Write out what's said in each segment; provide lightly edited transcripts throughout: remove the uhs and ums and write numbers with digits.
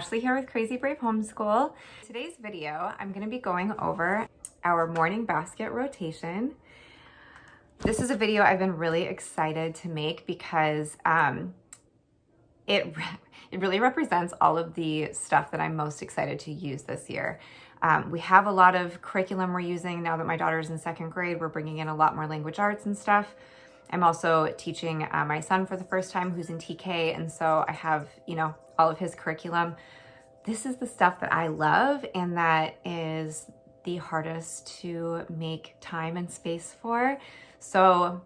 Ashley here with Crazy Brave Homeschool. Today's video, I'm going to be going over our morning basket rotation. This is a video I've been really excited to make because it really represents all of the stuff that I'm most excited to use this year. We have a lot of curriculum we're using now that my daughter's in second grade. We're bringing in a lot more language arts and stuff. I'm also teaching my son for the first time who's in TK, and so I have, all of his curriculum. This is the stuff that I love and that is the hardest to make time and space for. So,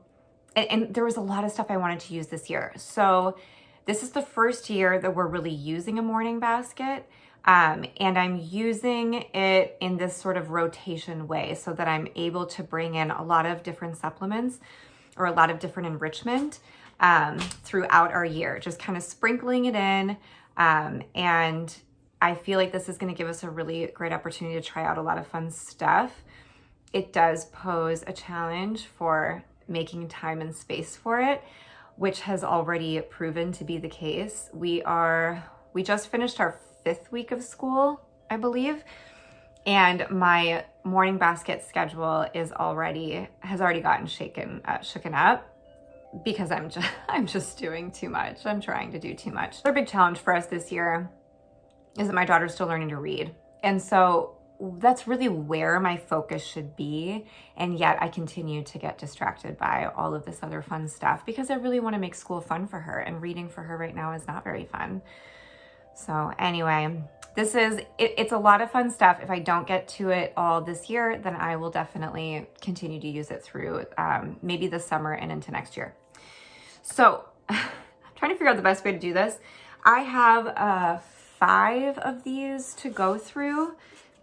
and there was a lot of stuff I wanted to use this year. So this is the first year that we're really using a morning basket. And I'm using it in this sort of rotation way so that I'm able to bring in a lot of different supplements or a lot of different enrichment throughout our year, just kind of sprinkling it in. And I feel like this is going to give us a really great opportunity to try out a lot of fun stuff. It does pose a challenge for making time and space for it, which has already proven to be the case. We just finished our 5th week of school, I believe. And my morning basket schedule has already gotten shaken up because I'm just doing too much. I'm trying to do too much. Another big challenge for us this year is that my daughter's still learning to read. And so that's really where my focus should be. And yet I continue to get distracted by all of this other fun stuff because I really want to make school fun for her, and reading for her right now is not very fun. So anyway, it's a lot of fun stuff. If I don't get to it all this year, then I will definitely continue to use it through maybe this summer and into next year. So I'm trying to figure out the best way to do this. I have 5 of these to go through,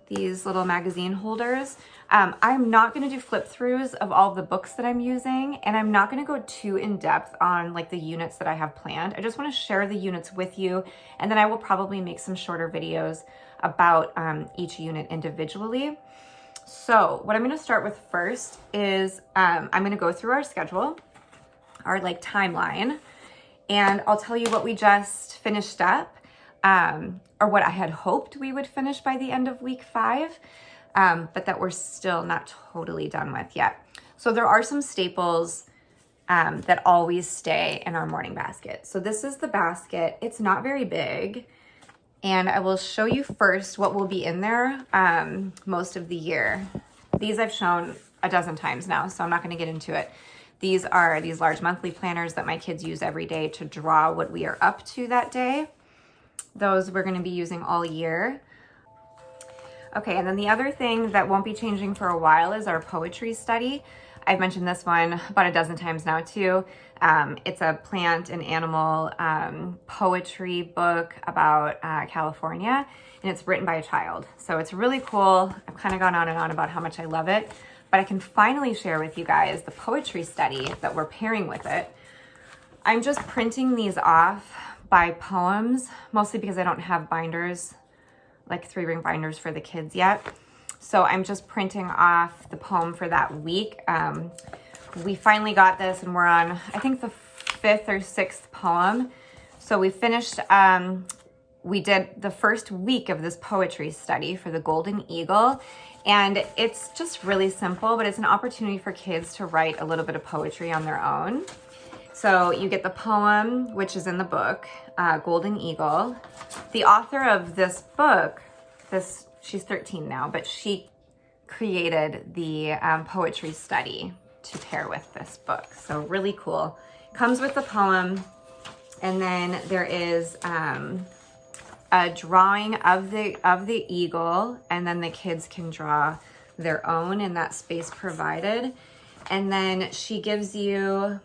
these little magazine holders. I'm not going to do flip throughs of all the books that I'm using, and I'm not going to go too in depth on like the units that I have planned. I just want to share the units with you, and then I will probably make some shorter videos about each unit individually. So what I'm going to start with first is I'm going to go through our schedule, our timeline, and I'll tell you what we just finished up, or what I had hoped we would finish by the end of week 5. But that we're still not totally done with yet. So there are some staples that always stay in our morning basket. So this is the basket. It's not very big. And I will show you first what will be in there most of the year. These I've shown a dozen times now, so I'm not going to get into it. These are these large monthly planners that my kids use every day to draw what we are up to that day. Those we're going to be using all year. Okay, and then the other thing that won't be changing for a while is our poetry study. I've mentioned this one about a dozen times now too. It's a plant and animal poetry book about California, and it's written by a child. So it's really cool. I've kind of gone on and on about how much I love it, but I can finally share with you guys the poetry study that we're pairing with it. I'm just printing these off by poems, mostly because I don't have binders, like 3-ring binders for the kids yet. So I'm just printing off the poem for that week. We finally got this and we're on, I think, the 5th or 6th poem. So we finished, we did the first week of this poetry study for the Golden Eagle. And it's just really simple, but it's an opportunity for kids to write a little bit of poetry on their own. So you get the poem, which is in the book, Golden Eagle. The author of this book, she's 13 now, but she created the poetry study to pair with this book. So really cool. Comes with the poem, and then there is a drawing of the eagle, and then the kids can draw their own in that space provided. And then she gives you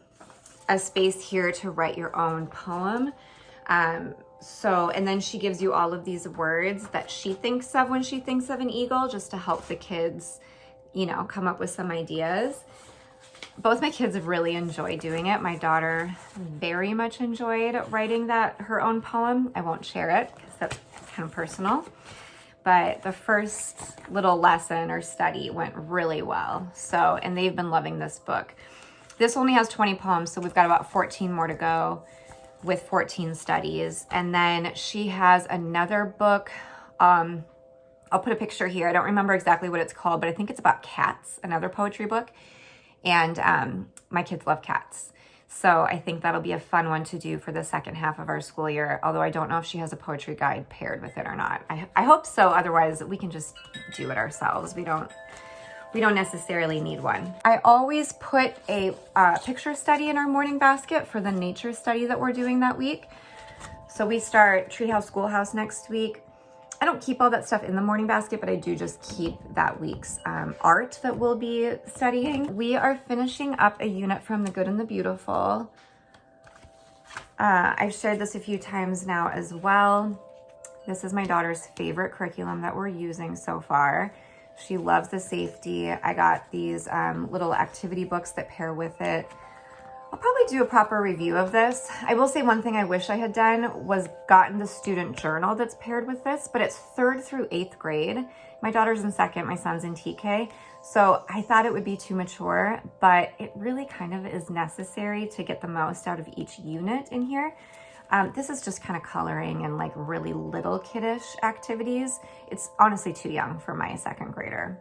a space here to write your own poem. And then she gives you all of these words that she thinks of when she thinks of an eagle, just to help the kids, come up with some ideas. Both my kids have really enjoyed doing it. My daughter very much enjoyed writing her own poem. I won't share it because that's kind of personal. But the first little lesson or study went really well. And they've been loving this book. This only has 20 poems, so we've got about 14 more to go. with 14 studies. And then she has another book. I'll put a picture here. I don't remember exactly what it's called, but I think it's about cats, another poetry book. And my kids love cats. So I think that'll be a fun one to do for the second half of our school year, although I don't know if she has a poetry guide paired with it or not. I hope so, otherwise we can just do it ourselves. We don't necessarily need one. I always put a picture study in our morning basket for the nature study that we're doing that week. So we start Treehouse Schoolhouse next week. I don't keep all that stuff in the morning basket, but I do just keep that week's art that we'll be studying. We are finishing up a unit from The Good and the Beautiful. I've shared this a few times now as well. This is my daughter's favorite curriculum that we're using so far. She loves the safety. I got these little activity books that pair with it. I'll probably do a proper review of this. I will say one thing I wish I had done was gotten the student journal that's paired with this, but it's 3rd through 8th grade. My daughter's in 2nd, my son's in TK. So I thought it would be too mature, but it really kind of is necessary to get the most out of each unit in here. This is just kind of coloring and like really little kiddish activities. It's honestly too young for my 2nd grader.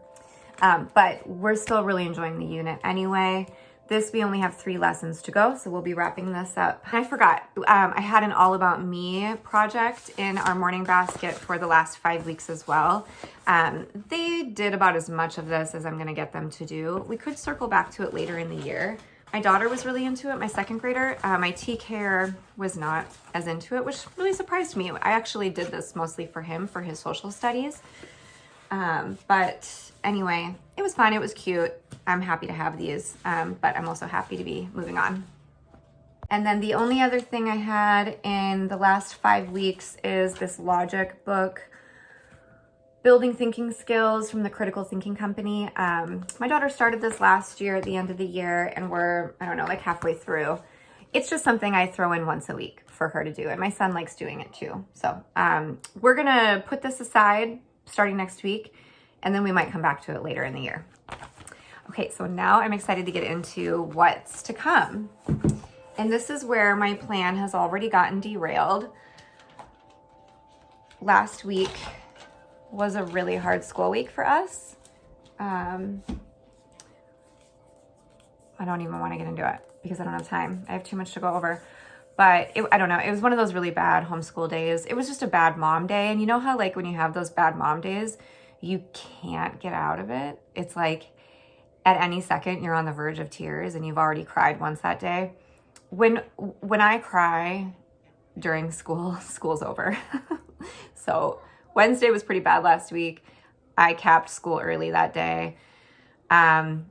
But we're still really enjoying the unit anyway. This, we only have 3 lessons to go, so we'll be wrapping this up. I forgot, I had an All About Me project in our morning basket for the last 5 weeks as well. They did about as much of this as I'm gonna get them to do. We could circle back to it later in the year. My daughter was really into it, my 2nd grader. My TKer was not as into it, which really surprised me. I actually did this mostly for him, for his social studies. But anyway, it was fun, it was cute. I'm happy to have these, but I'm also happy to be moving on. And then the only other thing I had in the last 5 weeks is this logic book, Building Thinking Skills from the Critical Thinking Company. My daughter started this last year at the end of the year, and we're, I don't know, like halfway through. It's just something I throw in once a week for her to do, and my son likes doing it too. So we're gonna put this aside starting next week, and then we might come back to it later in the year. Okay, so now I'm excited to get into what's to come. And this is where my plan has already gotten derailed. Last week was a really hard school week for us. I don't even want to get into it because I don't have time. I have too much to go over. But I don't know, it was one of those really bad homeschool days. It was just a bad mom day. And you know how like when you have those bad mom days, you can't get out of it? It's like at any second you're on the verge of tears and you've already cried once that day. When I cry during school, school's over. So Wednesday was pretty bad last week. I capped school early that day. And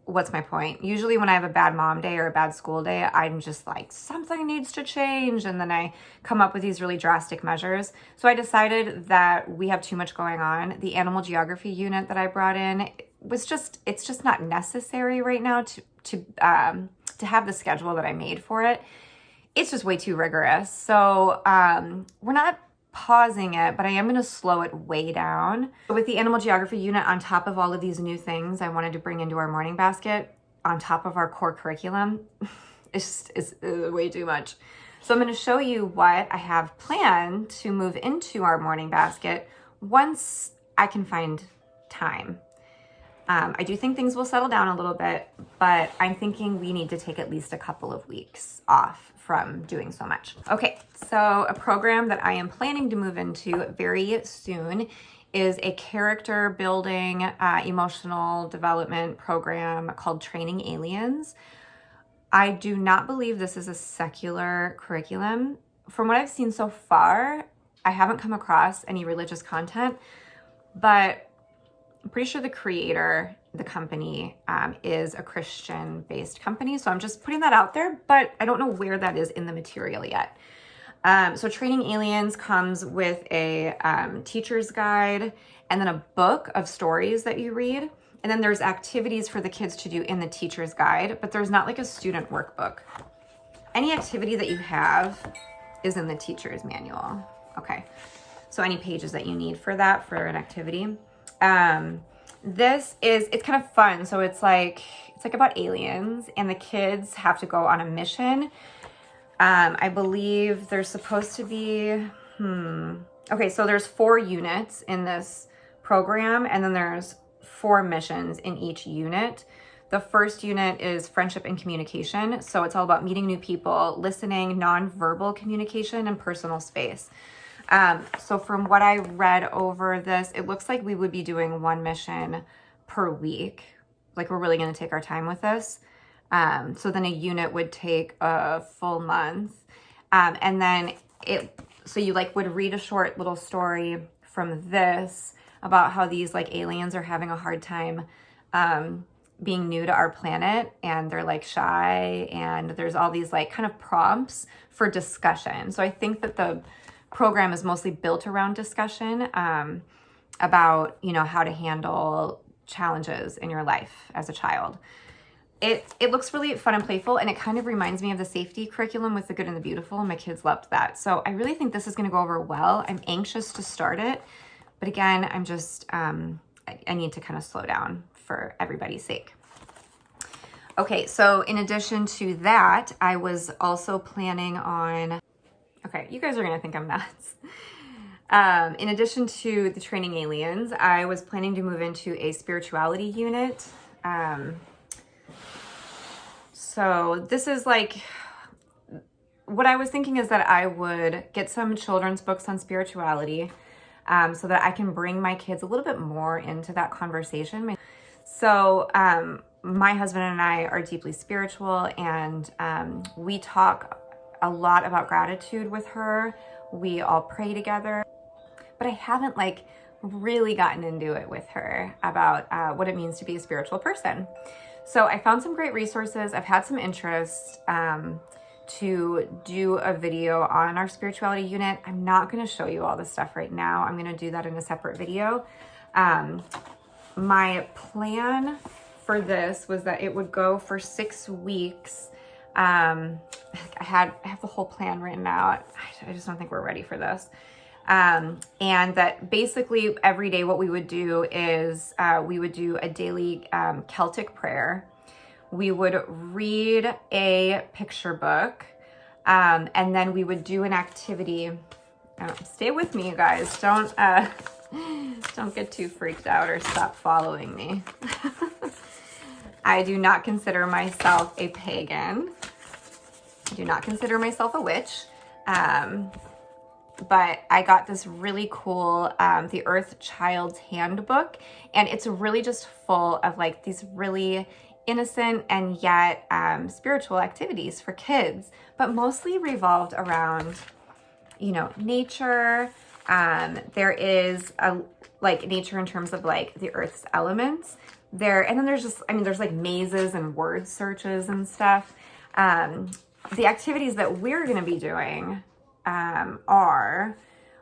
what's my point? Usually when I have a bad mom day or a bad school day, I'm just like, something needs to change. And then I come up with these really drastic measures. So I decided that we have too much going on. The animal geography unit that I brought in was just, it's just not necessary right now to have the schedule that I made for it. It's just way too rigorous. So we're not pausing it, but I am going to slow it way down. With the animal geography unit on top of all of these new things I wanted to bring into our morning basket on top of our core curriculum, it's way too much. So I'm going to show you what I have planned to move into our morning basket once I can find time. I do think things will settle down a little bit, but I'm thinking we need to take at least a couple of weeks off from doing so much. Okay, so a program that I am planning to move into very soon is a character building, emotional development program called Training Aliens. I do not believe this is a secular curriculum. From what I've seen so far, I haven't come across any religious content, but I'm pretty sure the creator, the company, is a Christian-based company. So I'm just putting that out there, but I don't know where that is in the material yet. So Training Aliens comes with a teacher's guide and then a book of stories that you read. And then there's activities for the kids to do in the teacher's guide, but there's not like a student workbook. Any activity that you have is in the teacher's manual. Okay. So any pages that you need for that, for an activity. It's kind of fun. So it's like about aliens, and the kids have to go on a mission. I believe there's supposed to be, okay, so there's 4 units in this program, and then there's 4 missions in each unit. The first unit is friendship and communication. So it's all about meeting new people, listening, nonverbal communication, and personal space. So from what I read over this, it looks like we would be doing 1 mission per week. Like, we're really going to take our time with this. So then a unit would take a full month. And then so you like would read a short little story from this about how these like aliens are having a hard time, being new to our planet, and they're like shy, and there's all these like kind of prompts for discussion. So I think that the program is mostly built around discussion, about, you know, how to handle challenges in your life as a child. It looks really fun and playful, and it kind of reminds me of the safety curriculum with The Good and the Beautiful. My kids loved that. So I really think this is going to go over well. I'm anxious to start it, but again, I'm just, I need to kind of slow down for everybody's sake. Okay, so in addition to that, I was also planning on, okay, you guys are gonna think I'm nuts. In addition to the training aliens, I was planning to move into a spirituality unit. So this is like, what I was thinking is that I would get some children's books on spirituality, so that I can bring my kids a little bit more into that conversation. So my husband and I are deeply spiritual, and we talk a lot about gratitude with her. We all pray together, but I haven't like really gotten into it with her about what it means to be a spiritual person. So I found some great resources. I've had some interest to do a video on our spirituality unit. I'm not going to show you all this stuff right now. I'm going to do that in a separate video. My plan for this was that it would go for 6 weeks. I have the whole plan written out. I just don't think we're ready for this. And that basically every day what we would do is we would do a daily Celtic prayer. We would read a picture book, and then we would do an activity. Stay with me, you guys. Don't get too freaked out or stop following me. I do not consider myself a pagan. I do not consider myself a witch. But I got this really cool, The Earth Child's Handbook, and it's really just full of like these really innocent and yet spiritual activities for kids, but mostly revolved around, you know, nature. There is like nature in terms of like the Earth's elements there, and then there's just, I mean, there's like mazes and word searches and stuff. The activities that we're going to be doing are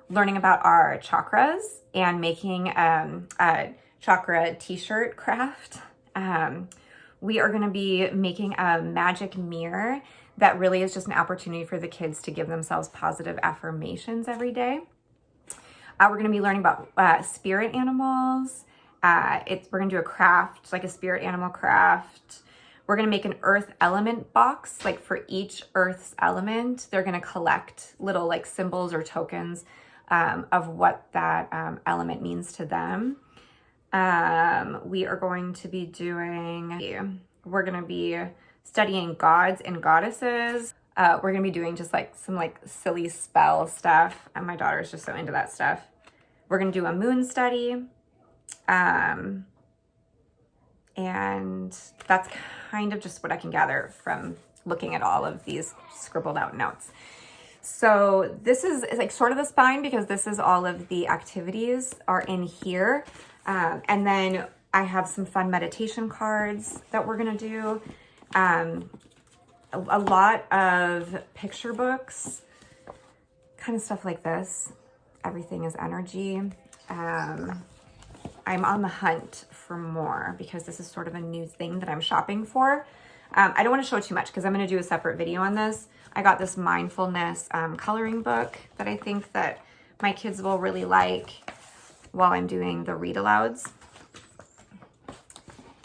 learning about our chakras and making a chakra t-shirt craft. We are going to be making a magic mirror that really is just an opportunity for the kids to give themselves positive affirmations every day. We're going to be learning about spirit animals. We're going to do a craft, like a spirit animal craft. We're going to make an earth element box, like for each earth's element, they're going to collect little like symbols or tokens of what that element means to them. We are going to be we're going to be studying gods and goddesses. We're going to be doing just like some like silly spell stuff. And my daughter's just so into that stuff. We're going to do a moon study. And that's kind of just what I can gather from looking at all of these scribbled out notes. So this is like sort of the spine, because this is all of the activities are in here. And then I have some fun meditation cards that we're going to do. A lot of picture books, kind of stuff like this. Everything is energy. I'm on the hunt for more because this is sort of a new thing that I'm shopping for. I don't want to show too much because I'm going to do a separate video on this. I got this mindfulness coloring book that I think that my kids will really like while I'm doing the read alouds.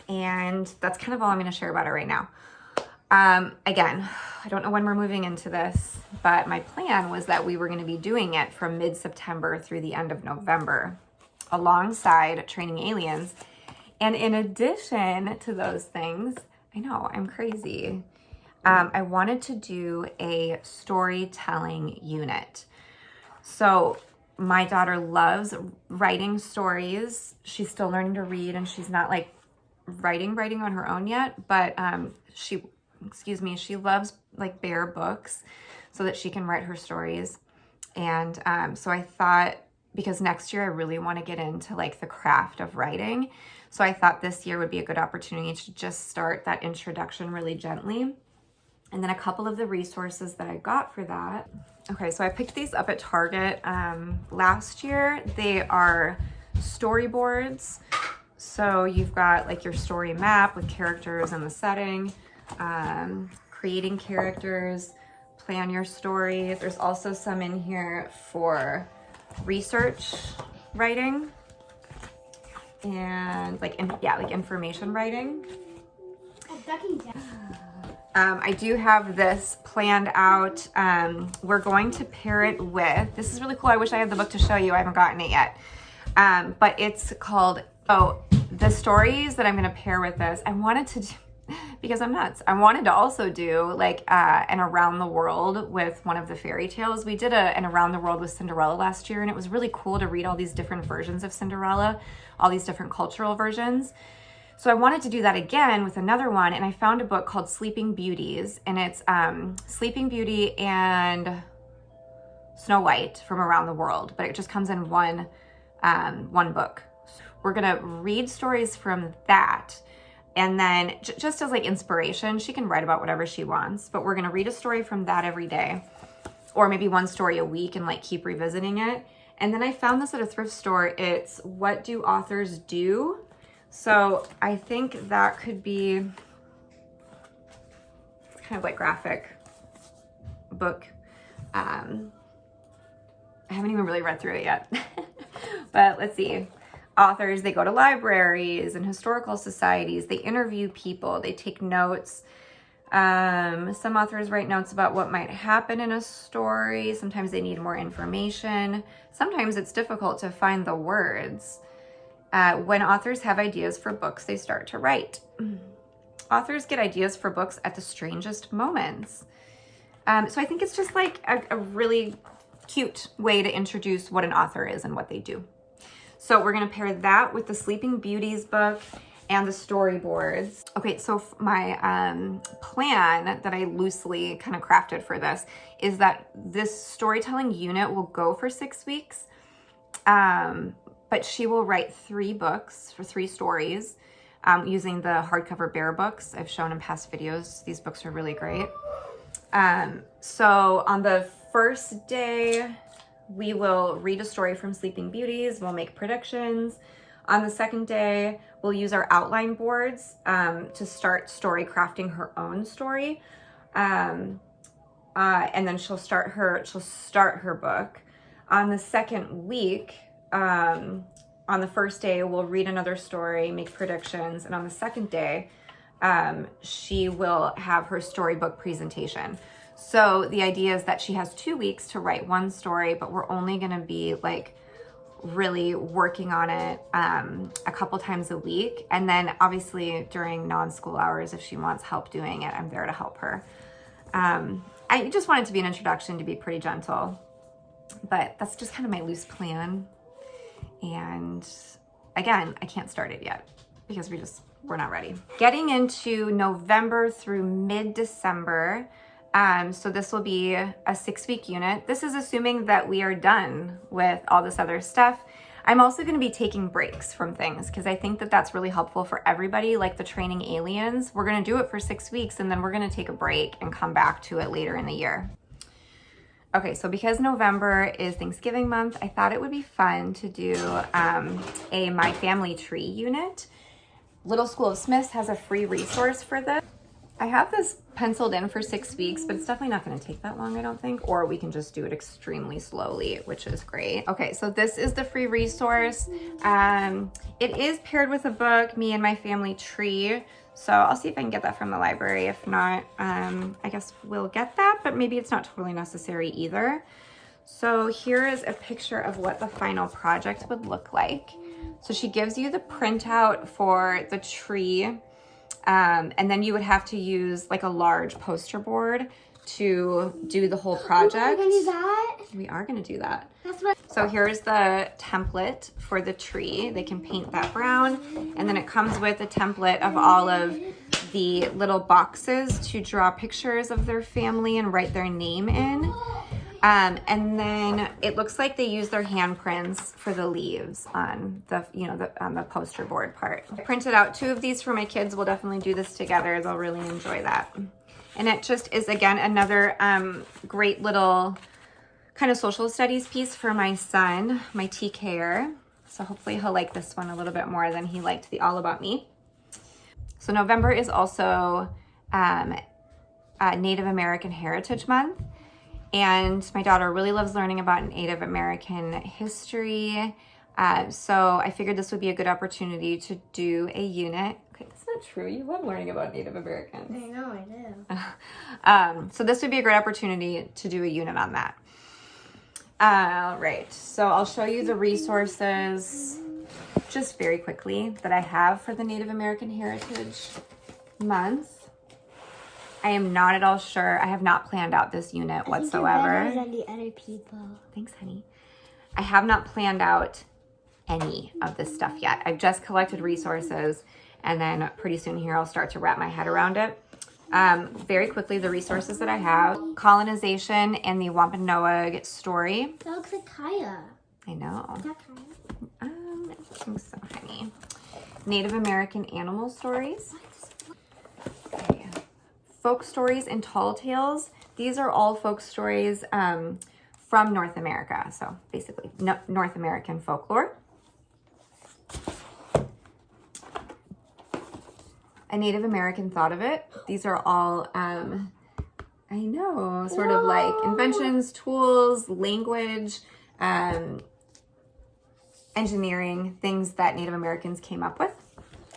And that's kind of all I'm going to share about it right now. Again, I don't know when we're moving into this, but my plan was that we were going to be doing it from mid-September through the end of November, alongside training aliens. And in addition to those things, I know, I'm crazy. I wanted to do a storytelling unit. So my daughter loves writing stories. She's still learning to read, and she's not like writing on her own yet, but she loves like bare books so that she can write her stories. And so I thought, because next year I really want to get into like the craft of writing, so I thought this year would be a good opportunity to just start that introduction really gently. And then a couple of the resources that I got for that. Okay, so I picked these up at Target last year. They are storyboards. So you've got like your story map with characters and the setting, creating characters, plan your story. There's also some in here for research writing and like information writing. I do have this planned out. We're going to pair it with, this is really cool. I wish I had the book to show you. I haven't gotten it yet. But it's called, the stories that I'm going to pair with this, I wanted to do, because I'm nuts, I wanted to also do like an around the world with one of the fairy tales. We did an around the world with Cinderella last year, and it was really cool to read all these different versions of Cinderella, all these different cultural versions. So I wanted to do that again with another one, and I found a book called Sleeping Beauties, and it's Sleeping Beauty and Snow White from around the world, but it just comes in one book. We're gonna read stories from that, and then just as like inspiration, she can write about whatever she wants, but we're gonna read a story from that every day, or maybe one story a week, and like keep revisiting it. And then I found this at a thrift store. It's What Do Authors Do? So I think that could be, it's kind of like graphic book. I haven't even really read through it yet, but let's see. Authors, they go to libraries and historical societies, they interview people, they take notes. Some authors write notes about what might happen in a story. Sometimes they need more information. Sometimes it's difficult to find the words. When authors have ideas for books, they start to write. Authors get ideas for books at the strangest moments. So I think it's just like a really cute way to introduce what an author is and what they do. So we're gonna pair that with the Sleeping Beauties book and the storyboards. Okay, so my plan that I loosely kind of crafted for this is that this storytelling unit will go for 6 weeks, but she will write 3 books for 3 stories using the hardcover bear books I've shown in past videos. These books are really great. So on the first day, we will read a story from Sleeping Beauties. We'll make predictions. On the second day, we'll use our outline boards to start story crafting her own story. And then she'll start her book. On the second week, on the first day, we'll read another story, make predictions. And on the second day, she will have her storybook presentation. So the idea is that she has 2 weeks to write one story, but we're only gonna be like really working on it a couple times a week. And then obviously during non-school hours, if she wants help doing it, I'm there to help her. I just want it to be an introduction, to be pretty gentle, but that's just kind of my loose plan. And again, I can't start it yet because we're not ready. Getting into November through mid-December, so this will be a 6-week unit. This is assuming that we are done with all this other stuff. I'm also going to be taking breaks from things because I think that that's really helpful for everybody, like the training aliens. We're going to do it for 6 weeks and then we're going to take a break and come back to it later in the year. Okay, so because November is Thanksgiving month, I thought it would be fun to do a My Family Tree unit. Little School of Smiths has a free resource for this. I have this penciled in for 6 weeks, but it's definitely not going to take that long, I don't think, or we can just do it extremely slowly, which is great. Okay, so this is the free resource. It is paired with a book, Me and My Family Tree. So I'll see if I can get that from the library. If not, I guess we'll get that, but maybe it's not totally necessary either. So here is a picture of what the final project would look like. So she gives you the printout for the tree, and then you would have to use like a large poster board to do the whole project. We're gonna do that? We are gonna do that. That's what. So here's the template for the tree. They can paint that brown, and then it comes with a template of all of the little boxes to draw pictures of their family and write their name in. And then it looks like they use their handprints for the leaves on the, on the poster board part. I printed out 2 of these for my kids. We'll definitely do this together. They'll really enjoy that. And it just is, again, another great little kind of social studies piece for my son, my TKer. So hopefully he'll like this one a little bit more than he liked the All About Me. So November is also Native American Heritage Month. And my daughter really loves learning about Native American history. So I figured this would be a good opportunity to do a unit. Okay, that's not true. You love learning about Native Americans. I know, I do. So this would be a great opportunity to do a unit on that. Right, so I'll show you the resources just very quickly that I have for the Native American Heritage Month. I am not at all sure. I have not planned out this unit whatsoever. I think you're better than the other people. Thanks, honey. I have not planned out any of this stuff yet. I've just collected resources, and then pretty soon here I'll start to wrap my head around it. Very quickly, the resources that I have: colonization and the Wampanoag story. That looks like Kaya. I know. Is that Kaya? I think so, honey. Native American animal stories. Okay. Folk stories and tall tales. These are all folk stories from North America. So basically North American folklore. A Native American thought of it. These are all, I know, sort of like inventions, tools, language, engineering, things that Native Americans came up with.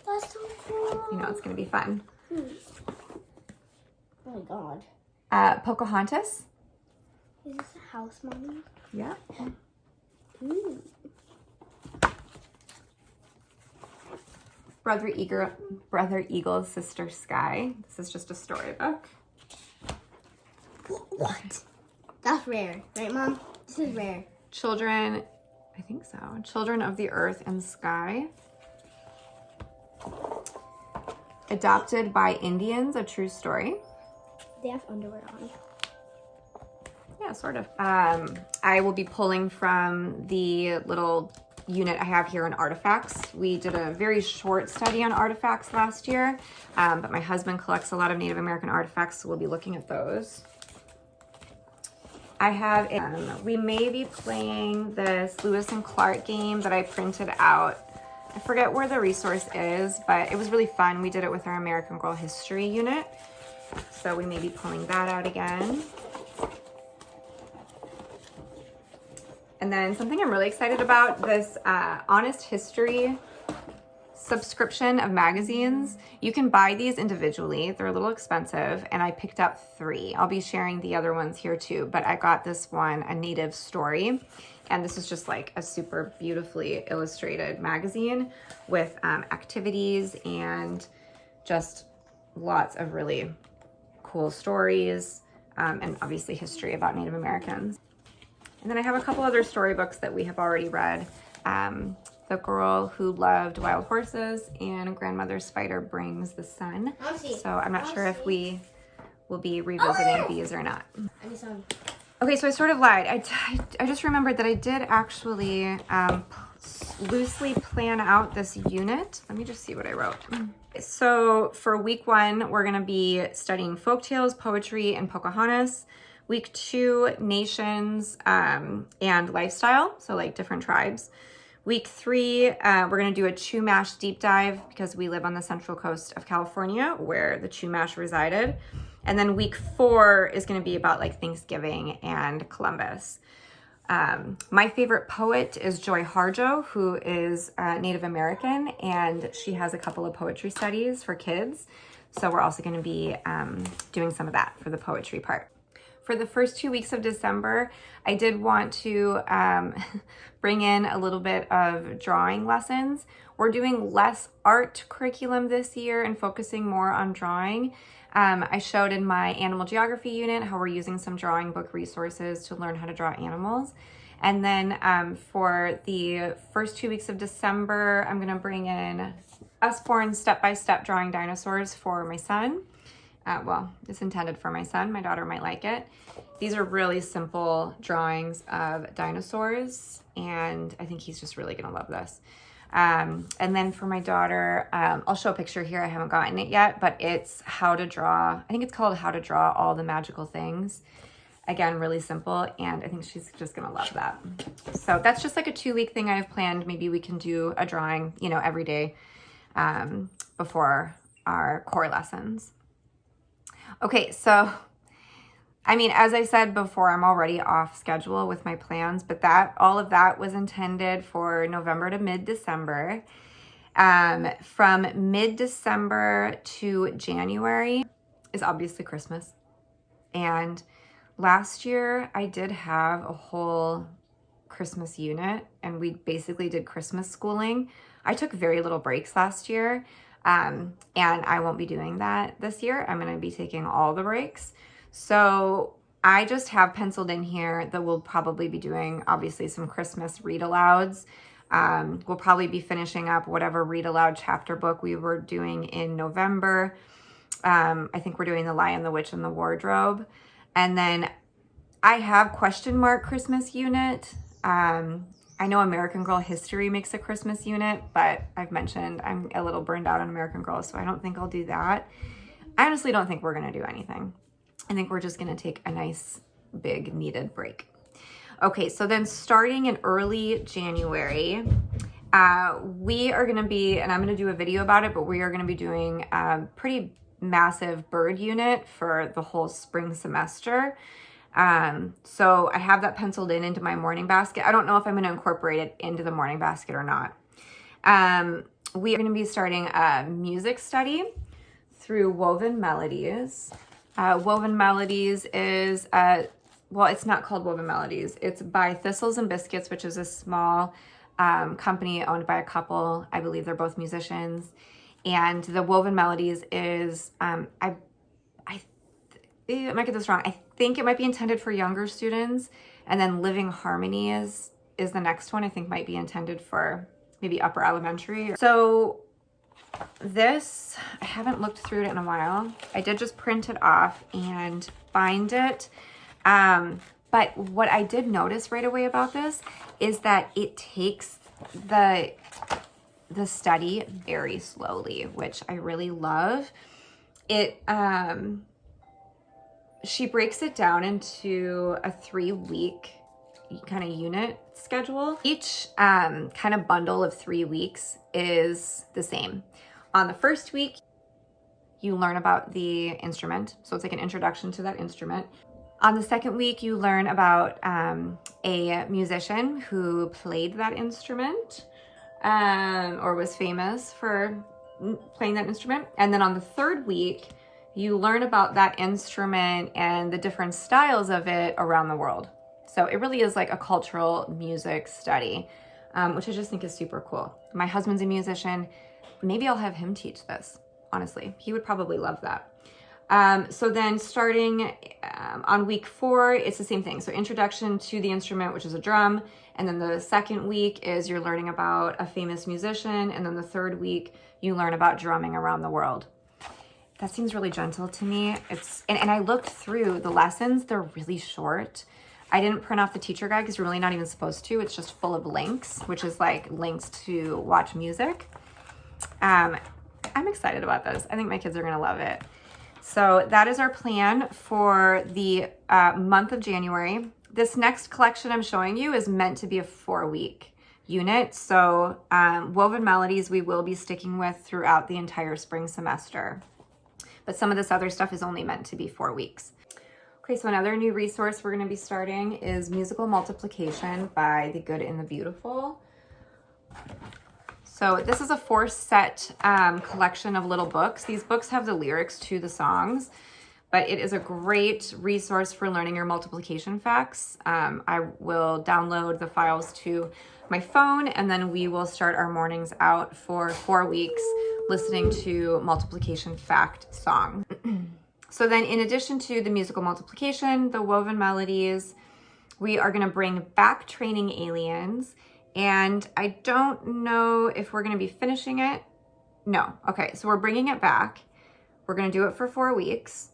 That's so cool. You know, it's going to be fun. Oh my god. Pocahontas. Is this a house, Mommy? Yeah. Ooh. Brother Eagle, Sister Sky. This is just a storybook. What? That's rare, right, Mom? This is rare. Children, I think so. Children of the Earth and Sky. Adopted by Indians, a true story. They have underwear on. Yeah, sort of. I will be pulling from the little unit I have here on artifacts. We did a very short study on artifacts last year, but my husband collects a lot of Native American artifacts, so we'll be looking at those. I have, we may be playing this Lewis and Clark game that I printed out. I forget where the resource is, but it was really fun. We did it with our American Girl History unit. So we may be pulling that out again. And then something I'm really excited about, this Honest History subscription of magazines. You can buy these individually. They're a little expensive, and I picked up 3. I'll be sharing the other ones here too, but I got this one, A Native Story. And this is just like a super beautifully illustrated magazine with activities and just lots of really cool stories and obviously history about Native Americans. And then I have a couple other storybooks that we have already read. The Girl Who Loved Wild Horses and Grandmother Spider Brings the Sun. So I'm not sure if we will be revisiting these or not. Okay, so I sort of lied. I just remembered that I did actually loosely plan out this unit. Let me just see what I wrote. So for week 1, we're gonna be studying folktales, poetry, and Pocahontas. Week 2, nations and lifestyle, so like different tribes. Week 3, we're going to do a Chumash deep dive because we live on the central coast of California where the Chumash resided. And then week 4 is going to be about like Thanksgiving and Columbus. My favorite poet is Joy Harjo, who is Native American, and she has a couple of poetry studies for kids. So we're also going to be doing some of that for the poetry part. For the first 2 weeks of December, I did want to bring in a little bit of drawing lessons. We're doing less art curriculum this year and focusing more on drawing. I showed in my animal geography unit how we're using some drawing book resources to learn how to draw animals. And then for the first 2 weeks of December, I'm gonna bring in Usborne step-by-step drawing dinosaurs for my son. Well, it's intended for my son. My daughter might like it. These are really simple drawings of dinosaurs, and I think he's just really gonna love this. And then for my daughter, I'll show a picture here. I haven't gotten it yet, but it's how to draw. I think it's called How to Draw All the Magical Things. Again, really simple, and I think she's just gonna love that. So that's just like a 2-week thing I have planned. Maybe we can do a drawing, you know, every day before our core lessons. Okay, so, I mean, as I said before, I'm already off schedule with my plans, but all of that was intended for November to mid-December. From mid-December to January is obviously Christmas. And last year I did have a whole Christmas unit, and we basically did Christmas schooling. I took very little breaks last year. And I won't be doing that this year. I'm going to be taking all the breaks. So I just have penciled in here that we'll probably be doing, obviously, some Christmas read alouds. We'll probably be finishing up whatever read aloud chapter book we were doing in November. I think we're doing The Lion, the Witch, and the Wardrobe. And then I have question mark Christmas unit. I know American Girl History makes a Christmas unit, but I've mentioned I'm a little burned out on American Girl, so I don't think I'll do that. I honestly don't think we're gonna do anything. I think we're just gonna take a nice, big, needed break. Okay, so then starting in early January, we are gonna be, and I'm gonna do a video about it, but we are gonna be doing a pretty massive bird unit for the whole spring semester. So I have that penciled into my morning basket. I don't know if I'm going to incorporate it into the morning basket or not. We are going to be starting a music study through Woven Melodies. Woven Melodies is, well, it's not called Woven Melodies. It's by Thistles and Biscuits, which is a small company owned by a couple. I believe they're both musicians. And the Woven Melodies is, I might get this wrong. I think it might be intended for younger students, and then Living Harmony is the next one. I think might be intended for maybe upper elementary. So this, I haven't looked through it in a while. I did just print it off and bind it. But what I did notice right away about this is that it takes the study very slowly, which I really love. It, she breaks it down into a 3-week kind of unit schedule. Each kind of bundle of 3 weeks is the same. On the first week, you learn about the instrument. So it's like an introduction to that instrument. On the second week, you learn about a musician who played that instrument or was famous for playing that instrument. And then on the third week, you learn about that instrument and the different styles of it around the world. So it really is like a cultural music study, which I just think is super cool. My husband's a musician. Maybe I'll have him teach this, honestly. He would probably love that. So then starting on week 4, it's the same thing. So introduction to the instrument, which is a drum. And then the second week is you're learning about a famous musician. And then the third week, you learn about drumming around the world. That seems really gentle to me. And I looked through the lessons. They're really short. I didn't print off the teacher guide because you're really not even supposed to. It's just full of links, which is like links to watch music. I'm excited about this. I think my kids are gonna love it. So that is our plan for the month of January. This next collection I'm showing you is meant to be a 4-week unit. So Woven Melodies we will be sticking with throughout the entire spring semester. But some of this other stuff is only meant to be 4 weeks. Okay, so another new resource we're gonna be starting is Musical Multiplication by The Good and the Beautiful. So this is a 4-set collection of little books. These books have the lyrics to the songs, but it is a great resource for learning your multiplication facts. I will download the files to my phone, and then we will start our mornings out for 4 weeks listening to multiplication fact song. So then in addition to the musical multiplication, the woven melodies, we are gonna bring back Training Aliens. And I don't know if we're gonna be finishing it. No, okay, so we're bringing it back. We're gonna do it for 4 weeks.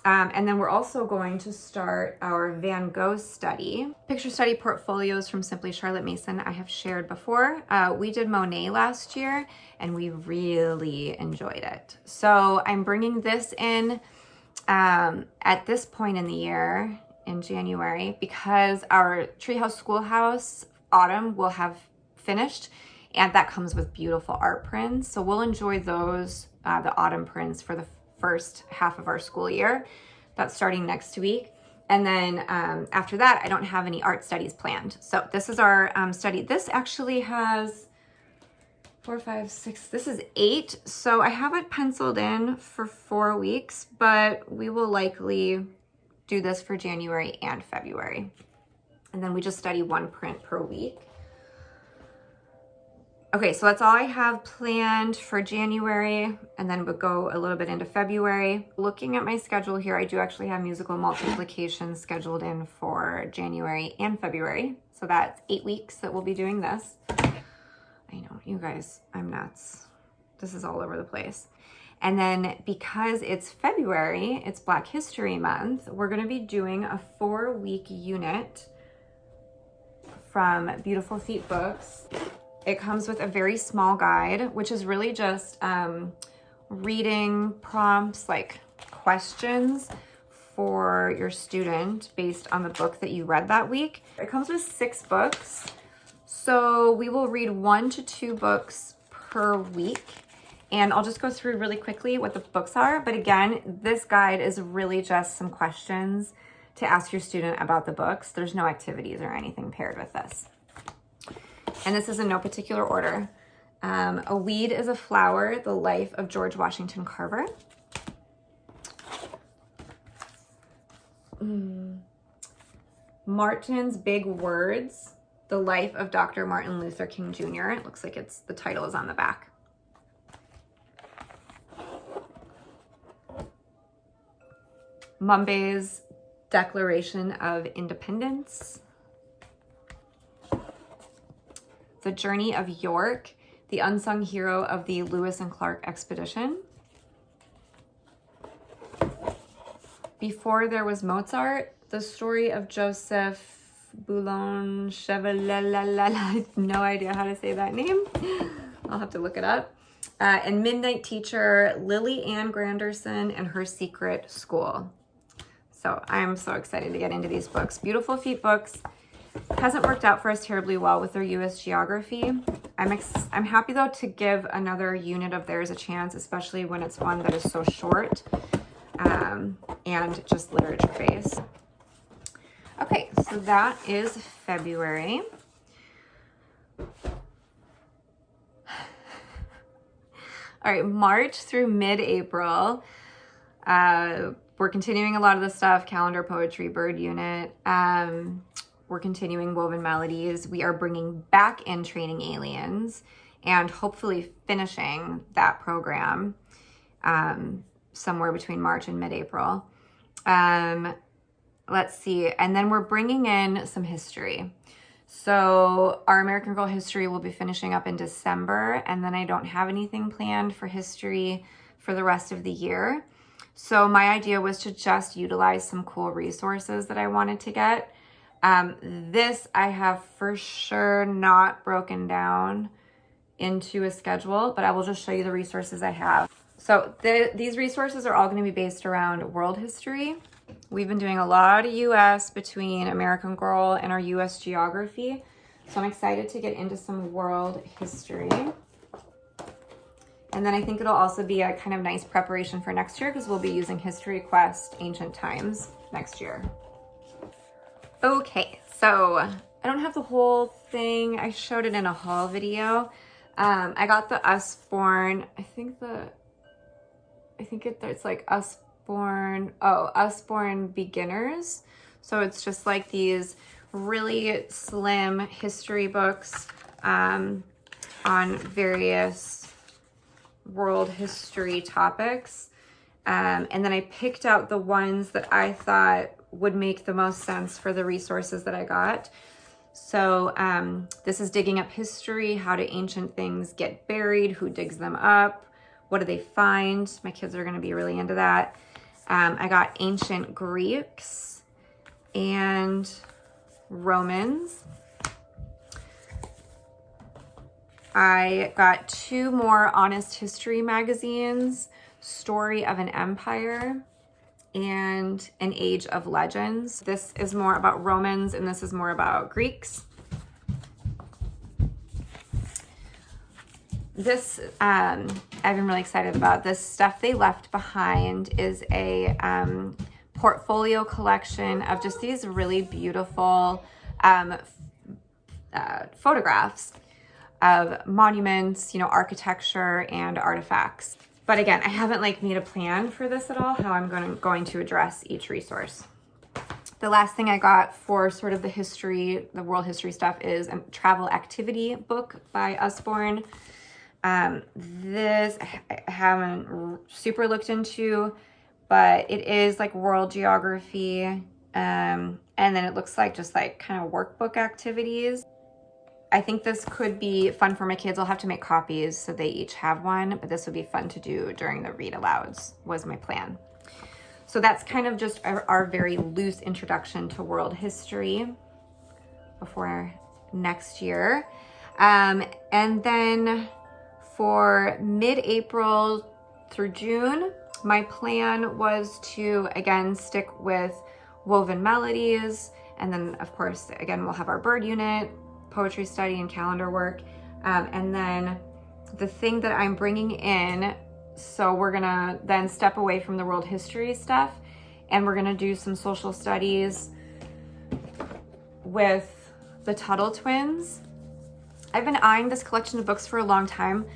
And then we're also going to start our Van Gogh study. Picture study portfolios from Simply Charlotte Mason I have shared before. We did Monet last year and we really enjoyed it. So I'm bringing this in at this point in the year, in January, because our Treehouse Schoolhouse Autumn will have finished, and that comes with beautiful art prints. So we'll enjoy those, the autumn prints, for the first half of our school year. That's starting next week. And then after that, I don't have any art studies planned. So this is our study. This actually has 4, 5, 6, this is 8. So I have it penciled in for 4 weeks, but we will likely do this for January and February. And then we just study 1 print per week. Okay, so that's all I have planned for January, and then we'll go a little bit into February. Looking at my schedule here, I do actually have musical multiplication scheduled in for January and February. So that's 8 weeks that we'll be doing this. I know, you guys, I'm nuts. This is all over the place. And then because it's February, it's Black History Month, we're gonna be doing a 4-week unit from Beautiful Feet Books. It comes with a very small guide, which is really just reading prompts, like questions for your student based on the book that you read that week. It comes with 6 books. So we will read 1 to 2 books per week. And I'll just go through really quickly what the books are. But again, this guide is really just some questions to ask your student about the books. There's no activities or anything paired with this. And this is in no particular order. A Weed is a Flower, The Life of George Washington Carver. Martin's Big Words, The Life of Dr. Martin Luther King Jr. It looks like the title is on the back. Mumbay's Declaration of Independence. The Journey of York, the unsung hero of the Lewis and Clark expedition. Before There Was Mozart, the story of Joseph Boulanger, I have no idea how to say that name. I'll have to look it up. And Midnight Teacher, Lily Ann Granderson and Her Secret School. So I'm so excited to get into these books. Beautiful Feet Books hasn't worked out for us terribly well with their U.S. geography. I'm happy though to give another unit of theirs a chance, especially when it's one that is so short and just literature based. Okay, so that is February. All right, March through mid-April. We're continuing a lot of the stuff, calendar, poetry, bird unit. We're continuing Woven Melodies. We are bringing back in Training Aliens and hopefully finishing that program somewhere between March and mid-April. Let's see. And then we're bringing in some history. So our American Girl history will be finishing up in December, and then I don't have anything planned for history for the rest of the year. So my idea was to just utilize some cool resources that I wanted to get. This I have for sure not broken down into a schedule, but I will just show you the resources I have. So these resources are all going to be based around world history. We've been doing a lot of US between American Girl and our US geography. So I'm excited to get into some world history. And then I think it'll also be a kind of nice preparation for next year because we'll be using History Quest Ancient Times next year. Okay, so I don't have the whole thing. I showed it in a haul video. I got the Usborne, it's like Usborne Beginners. So it's just like these really slim history books on various world history topics. And then I picked out the ones that I thought would make the most sense for the resources that I got. So this is Digging Up History, How Do Ancient Things Get Buried, Who Digs Them Up, What Do They Find? My kids are going to be really into that. I got Ancient Greeks and Romans. I got 2 more Honest History magazines, Story of an Empire and An Age of Legends. This is more about Romans and this is more about Greeks. This, I've been really excited about. This Stuff They Left Behind is a portfolio collection of just these really beautiful photographs of monuments, you know, architecture and artifacts. But again, I haven't like made a plan for this at all, how I'm going to address each resource. The last thing I got for sort of the world history stuff is a travel activity book by Usborne. This I haven't super looked into, but it is like world geography. And then it looks like just like kind of workbook activities. I think this could be fun for my kids. I'll have to make copies so they each have one, but this would be fun to do during the read alouds was my plan. So that's kind of just our very loose introduction to world history before next year. And then for mid-April through June, my plan was to, again, stick with woven melodies. And then, of course, again, we'll have our bird unit, poetry study, and calendar work. And then the thing that I'm bringing in, so we're gonna then step away from the world history stuff and we're gonna do some social studies with the Tuttle twins. I've been eyeing this collection of books for a long time.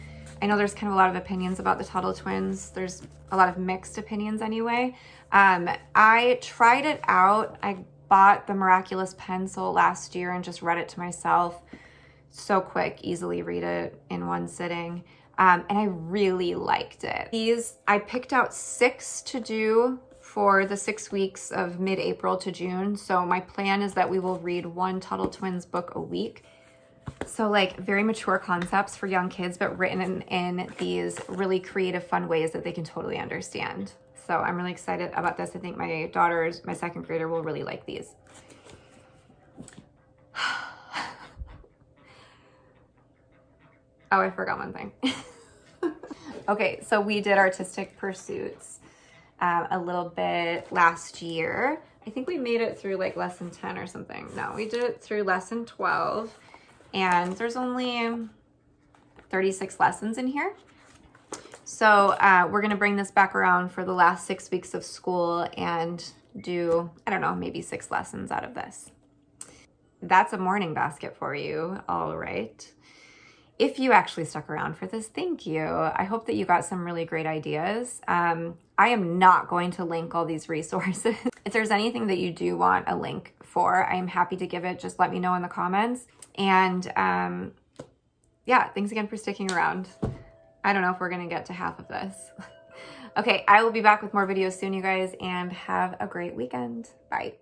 I know there's kind of a lot of opinions about the Tuttle twins. There's a lot of mixed opinions anyway. I tried it out. I bought the Miraculous Pencil last year and just read it to myself. So quick, easily read it in one sitting. And I really liked it. I picked out 6 to do for the 6 weeks of mid-April to June. So my plan is that we will read 1 Tuttle Twins book a week. So like very mature concepts for young kids, but written in these really creative, fun ways that they can totally understand. So I'm really excited about this. I think my second grader will really like these. Oh, I forgot one thing. Okay, so we did artistic pursuits a little bit last year. I think we made it through like lesson 10 or something. No, we did it through lesson 12. And there's only 36 lessons in here. So we're gonna bring this back around for the last 6 weeks of school and do, I don't know, maybe 6 lessons out of this. That's a morning basket for you, all right. If you actually stuck around for this, thank you. I hope that you got some really great ideas. I am not going to link all these resources. If there's anything that you do want a link for, I am happy to give it. Just let me know in the comments. And yeah, thanks again for sticking around. I don't know if we're gonna get to half of this. Okay, I will be back with more videos soon, you guys, and have a great weekend. Bye.